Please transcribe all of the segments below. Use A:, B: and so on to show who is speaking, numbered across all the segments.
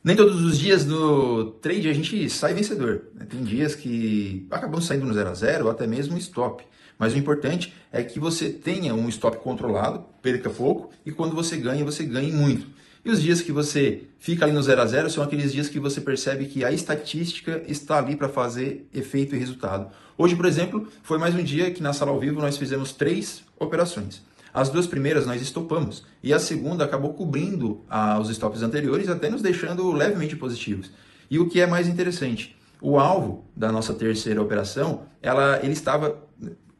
A: Nem todos os dias no trade a gente sai vencedor, né? Tem dias que acabamos saindo no 0 a 0 ou até mesmo stop. Mas o importante é que você tenha um stop controlado, perca pouco, e quando você ganhe muito. E os dias que você fica ali no 0 a 0 são aqueles dias que você percebe que a estatística está ali para fazer efeito e resultado. Hoje, por exemplo, foi mais um dia que na sala ao vivo nós fizemos 3 operações. As 2 primeiras nós estopamos e a segunda acabou cobrindo os stops anteriores, até nos deixando levemente positivos. E o que é mais interessante, o alvo da nossa terceira operação, ele estava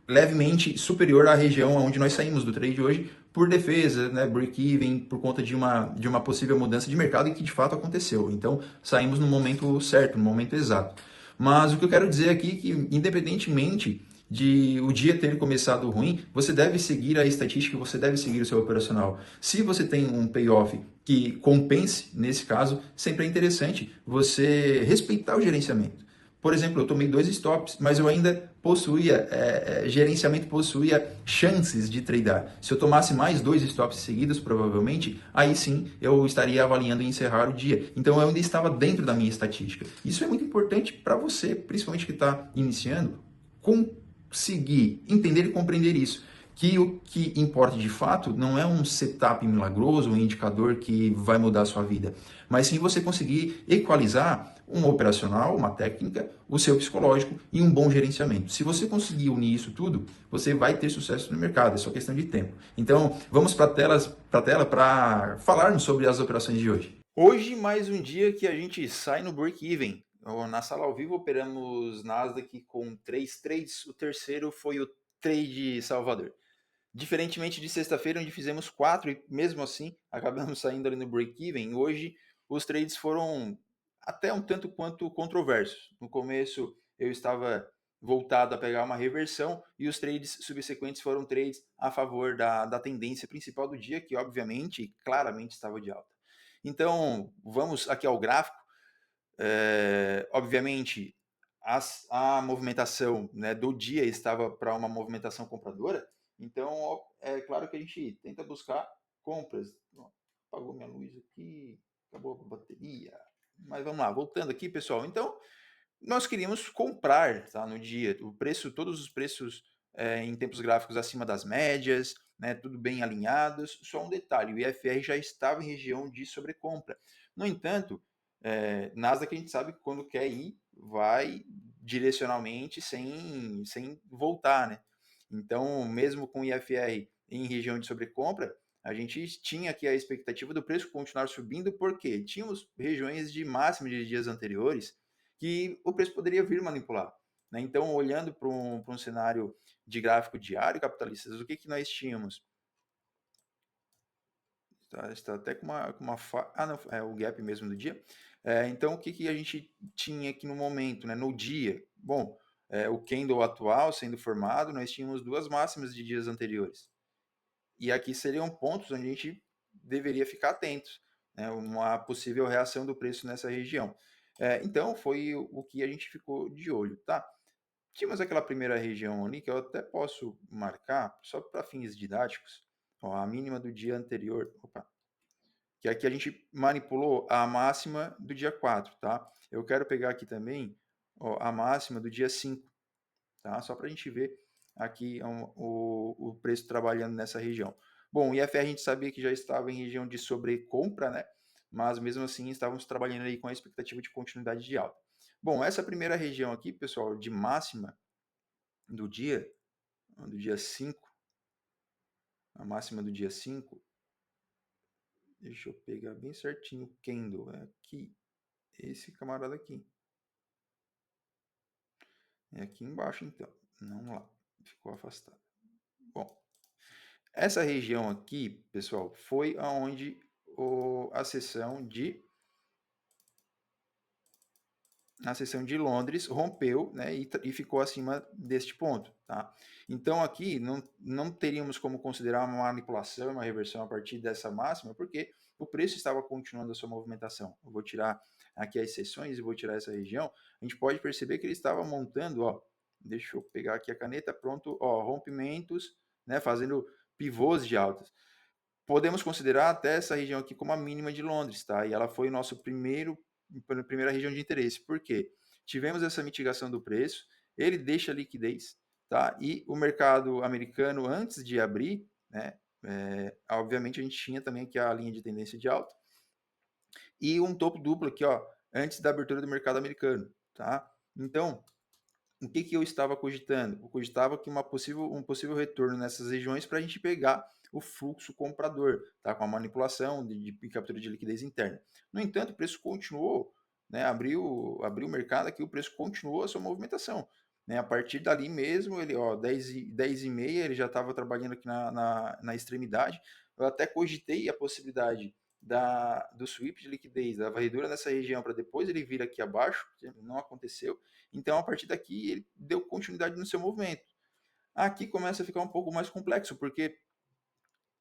A: levemente superior à região onde nós saímos do trade hoje por defesa, né, break-even, por conta de uma possível mudança de mercado e que de fato aconteceu. Então saímos no momento certo, no momento exato. Mas o que eu quero dizer aqui é que, independentemente de o dia ter começado ruim, você deve seguir a estatística, você deve seguir o seu operacional. Se você tem um payoff que compense, nesse caso, sempre é interessante você respeitar o gerenciamento. Por exemplo, eu tomei 2 stops, mas eu ainda possuía, gerenciamento possuía chances de tradear. Se eu tomasse mais 2 stops seguidos, provavelmente, aí sim eu estaria avaliando em encerrar o dia. Então eu ainda estava dentro da minha estatística. Isso é muito importante para você, principalmente que está iniciando, conseguir entender e compreender isso. Que o que importa de fato não é um setup milagroso, um indicador que vai mudar a sua vida, mas sim você conseguir equalizar um operacional, uma técnica, o seu psicológico e um bom gerenciamento. Se você conseguir unir isso tudo, você vai ter sucesso no mercado, é só questão de tempo. Então, vamos para a tela para falarmos sobre as operações de hoje. Hoje, mais um dia que a gente sai no break-even. Na sala ao vivo, operamos Nasdaq com 3 trades. O terceiro foi o trade Salvador. Diferentemente de sexta-feira, onde fizemos 4 e mesmo assim acabamos saindo ali no break-even, hoje os trades foram até um tanto quanto controversos. No começo eu estava voltado a pegar uma reversão e os trades subsequentes foram trades a favor da tendência principal do dia, que obviamente, claramente estava de alta. Então, vamos aqui ao gráfico. Obviamente, a movimentação, né, do dia estava para uma movimentação compradora, então é claro que a gente tenta buscar compras. Apagou minha luz aqui, acabou a bateria. Mas vamos lá, voltando aqui, pessoal. Então, nós queríamos comprar, tá, no dia. O preço, todos os preços em tempos gráficos acima das médias, né, tudo bem alinhados. Só um detalhe, o IFR já estava em região de sobrecompra. No entanto, Nasdaq a gente sabe que quando quer ir, vai direcionalmente sem voltar, né? Então, mesmo com o IFR em região de sobrecompra, a gente tinha aqui a expectativa do preço continuar subindo, porque tínhamos regiões de máximo de dias anteriores que o preço poderia vir manipular, né? Então, olhando para um cenário de gráfico diário, capitalistas, o que nós tínhamos? Está até com uma não, é o gap mesmo do dia. Então, o que a gente tinha aqui no momento, né? No dia? Bom, o candle atual sendo formado, nós tínhamos 2 máximas de dias anteriores. E aqui seriam pontos onde a gente deveria ficar atentos, né? Uma possível reação do preço nessa região. Então, foi o que a gente ficou de olho, tá? Tínhamos aquela primeira região ali que eu até posso marcar, só para fins didáticos, ó, a mínima do dia anterior. Opa, que aqui a gente manipulou a máxima do dia 4, tá? Eu quero pegar aqui também, ó, a máxima do dia 5, tá? Só para a gente ver aqui o preço trabalhando nessa região. Bom, o IFR a gente sabia que já estava em região de sobrecompra, né? Mas mesmo assim estávamos trabalhando aí com a expectativa de continuidade de alta. Bom, essa primeira região aqui, pessoal, de máxima do dia 5, a máxima do dia 5, deixa eu pegar bem certinho o candle, é aqui, esse camarada aqui. É aqui embaixo, então. Não lá. Ficou afastado. Bom, essa região aqui, pessoal, foi aonde a seção de Londres rompeu, né, e ficou acima deste ponto, tá? Então aqui não teríamos como considerar uma manipulação, uma reversão a partir dessa máxima, porque o preço estava continuando a sua movimentação. Eu vou tirar aqui as seções e vou tirar essa região. A gente pode perceber que ele estava montando, ó, deixa eu pegar aqui a caneta, pronto, ó, rompimentos, né, fazendo pivôs de altas. Podemos considerar até essa região aqui como a mínima de Londres, tá? E ela foi o nosso primeira região de interesse. Por quê? Tivemos essa mitigação do preço, ele deixa liquidez, tá? E o mercado americano, antes de abrir, né? Obviamente a gente tinha também aqui a linha de tendência de alta e um topo duplo aqui, ó, antes da abertura do mercado americano, tá? Então, o que, que eu estava cogitando? Eu cogitava que um possível retorno nessas regiões para a gente pegar o fluxo comprador, tá? Com a manipulação de captura de liquidez interna. No entanto, o preço continuou, né? Abriu o mercado aqui, o preço continuou a sua movimentação. Né? A partir dali mesmo, ele, ó, 10 e meia, ele já estava trabalhando aqui na extremidade. Eu até cogitei a possibilidade do sweep de liquidez, da varredura nessa região, para depois ele vir aqui abaixo, não aconteceu. Então, a partir daqui, ele deu continuidade no seu movimento. Aqui começa a ficar um pouco mais complexo, porque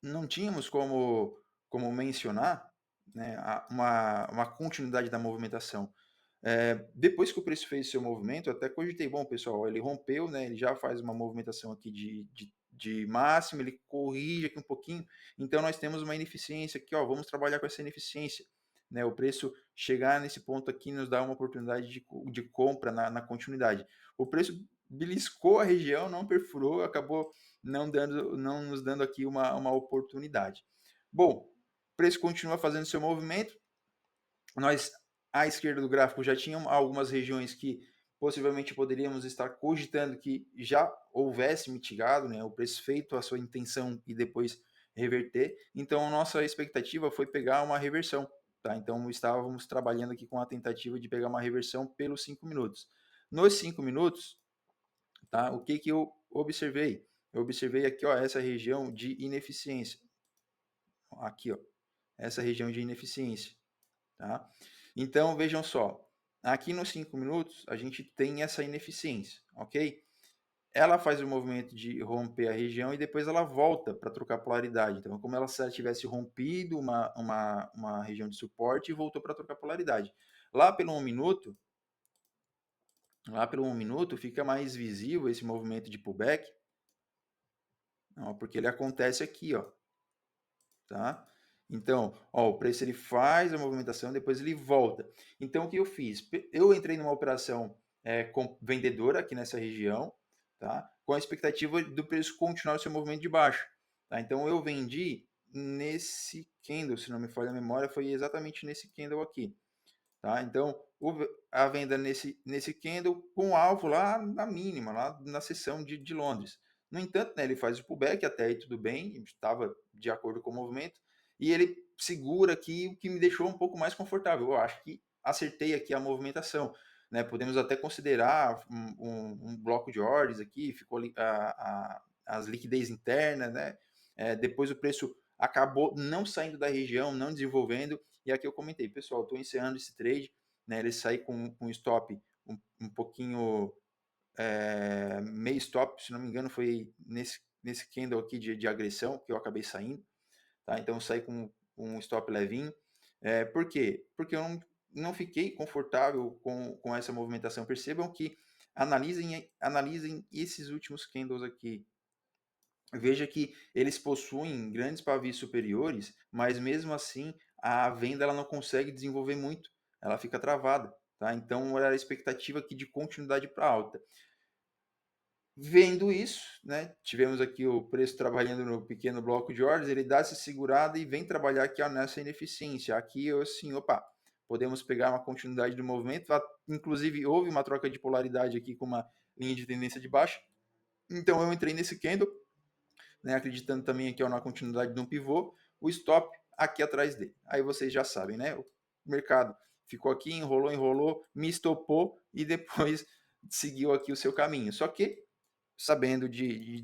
A: não tínhamos como mencionar, né, uma continuidade da movimentação. Depois que o preço fez seu movimento, eu até cogitei, bom, pessoal, ele rompeu, né, ele já faz uma movimentação aqui de máximo, ele corrige aqui um pouquinho, então nós temos uma ineficiência aqui, ó, vamos trabalhar com essa ineficiência. Né, o preço chegar nesse ponto aqui nos dá uma oportunidade de compra na continuidade. O preço beliscou a região, não perfurou, acabou não nos dando aqui uma oportunidade. Bom, o preço continua fazendo seu movimento. Nós, à esquerda do gráfico, já tinham algumas regiões que possivelmente poderíamos estar cogitando que já houvesse mitigado, né, o preço feito a sua intenção e depois reverter. Então, a nossa expectativa foi pegar uma reversão. Tá? Então, estávamos trabalhando aqui com a tentativa de pegar uma reversão pelos 5 minutos. Nos 5 minutos, tá? O que, que eu observei? Eu observei aqui, ó, essa região de ineficiência. Aqui, ó, essa região de ineficiência. Tá? Então, vejam só. Aqui nos 5 minutos, a gente tem essa ineficiência, ok? Ela faz o movimento de romper a região e depois ela volta para trocar polaridade. Então, é como ela, se ela tivesse rompido uma região de suporte e voltou para trocar polaridade. Lá pelo 1 minuto, fica mais visível esse movimento de pullback, ó, porque ele acontece aqui, ó, tá? Então, ó, o preço ele faz a movimentação, depois ele volta. Então, o que eu fiz? Eu entrei numa operação com vendedora aqui nessa região, tá? Com a expectativa do preço continuar o seu movimento de baixo. Tá? Então, eu vendi nesse candle, se não me falha a memória, foi exatamente nesse candle aqui. Tá? Então, a venda nesse candle com alvo lá na mínima, lá na seção de Londres. No entanto, né, ele faz o pullback, até aí tudo bem, estava de acordo com o movimento, e ele segura aqui, o que me deixou um pouco mais confortável. Eu acho que acertei aqui a movimentação. Né? Podemos até considerar um bloco de ordens aqui, ficou as liquidez internas, né? Depois o preço acabou não saindo da região, não desenvolvendo, e aqui eu comentei, pessoal, estou encerrando esse trade, né? Ele sai com stop um pouquinho meio stop, se não me engano, foi nesse candle aqui de agressão que eu acabei saindo, tá? Então eu saí com um stop levinho. Por quê? Porque eu não fiquei confortável com essa movimentação. Percebam que analisem esses últimos candles aqui. Veja que eles possuem grandes pavis superiores, mas mesmo assim a venda ela não consegue desenvolver muito, ela fica travada. Tá? Então era a expectativa aqui de continuidade para alta. Vendo isso, né, tivemos aqui o preço trabalhando no pequeno bloco de ordens, ele dá essa segurada e vem trabalhar aqui ó, nessa ineficiência. Aqui eu assim, opa, podemos pegar uma continuidade do movimento, inclusive houve uma troca de polaridade aqui com uma linha de tendência de baixa. Então eu entrei nesse candle, né, acreditando também aqui ó, na continuidade de um pivô, o stop aqui atrás dele. Aí vocês já sabem, né? O mercado ficou aqui, enrolou, me estopou e depois seguiu aqui o seu caminho. Só que sabendo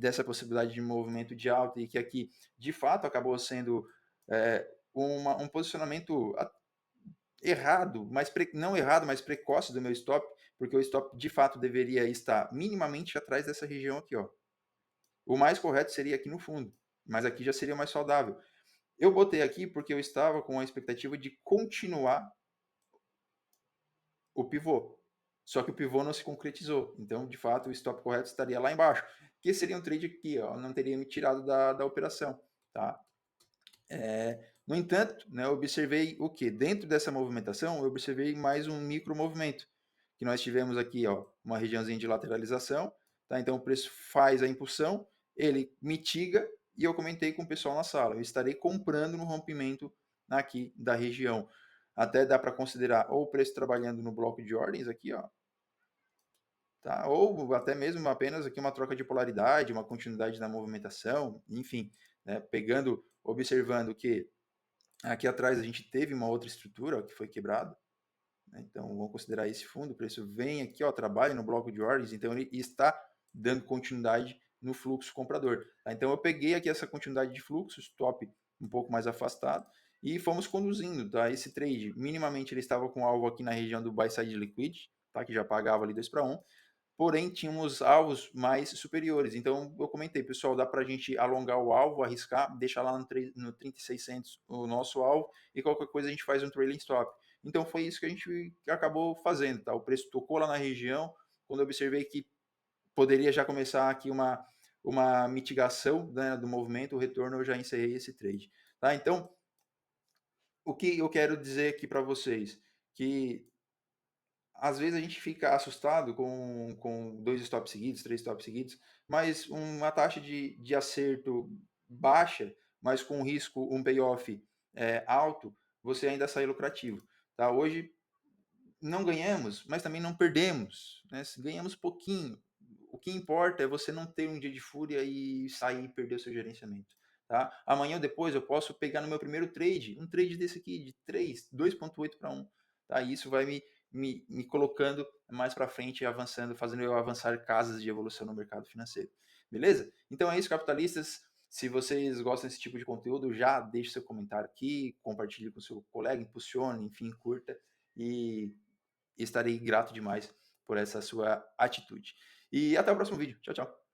A: dessa possibilidade de movimento de alta e que aqui de fato acabou sendo um posicionamento errado, não errado, mas precoce do meu stop, porque o stop de fato deveria estar minimamente atrás dessa região aqui, ó. O mais correto seria aqui no fundo, mas aqui já seria mais saudável. Eu botei aqui porque eu estava com a expectativa de continuar o pivô. Só que o pivô não se concretizou. Então, de fato, o stop correto estaria lá embaixo. Que seria um trade aqui, ó, não teria me tirado da operação. Tá? No entanto, né, eu observei o que? Dentro dessa movimentação, eu observei mais um micro movimento, que nós tivemos aqui, ó, uma regiãozinha de lateralização, tá? Então o preço faz a impulsão, ele mitiga, e eu comentei com o pessoal na sala, eu estarei comprando no rompimento aqui da região. Até dá para considerar ou o preço trabalhando no bloco de ordens aqui, ó, tá? Ou até mesmo apenas aqui uma troca de polaridade, uma continuidade na movimentação, enfim, né? Pegando, observando que aqui atrás a gente teve uma outra estrutura que foi quebrada, né? Então vamos considerar esse fundo, o preço vem aqui, ó, trabalha no bloco de ordens, então ele está dando continuidade no fluxo comprador. Tá? Então eu peguei aqui essa continuidade de fluxo, stop um pouco mais afastado, e fomos conduzindo, tá? Esse trade, minimamente ele estava com alvo aqui na região do buy side liquid, tá? Que já pagava ali 2 para 1, porém tínhamos alvos mais superiores. Então eu comentei, pessoal, dá para a gente alongar o alvo, arriscar, deixar lá no 3600 o nosso alvo e qualquer coisa a gente faz um trailing stop. Então foi isso que a gente acabou fazendo, tá? O preço tocou lá na região, quando eu observei que poderia já começar aqui uma mitigação, né, do movimento, o retorno, eu já encerrei esse trade. Tá? Então, o que eu quero dizer aqui para vocês? Que às vezes a gente fica assustado com 2 stops seguidos, 3 stops seguidos, mas uma taxa de acerto baixa, mas com risco, um payoff alto, você ainda sai lucrativo. Tá? Hoje não ganhamos, mas também não perdemos. Né? Ganhamos pouquinho. O que importa é você não ter um dia de fúria e sair e perder o seu gerenciamento. Tá? Amanhã ou depois eu posso pegar no meu primeiro trade, um trade desse aqui de 3, 2,8 para 1. Tá? E isso vai me colocando mais para frente, avançando, fazendo eu avançar casas de evolução no mercado financeiro. Beleza? Então é isso, capitalistas. Se vocês gostam desse tipo de conteúdo, já deixe seu comentário aqui, compartilhe com seu colega, impulsione, enfim, curta. E estarei grato demais por essa sua atitude. E até o próximo vídeo. Tchau, tchau.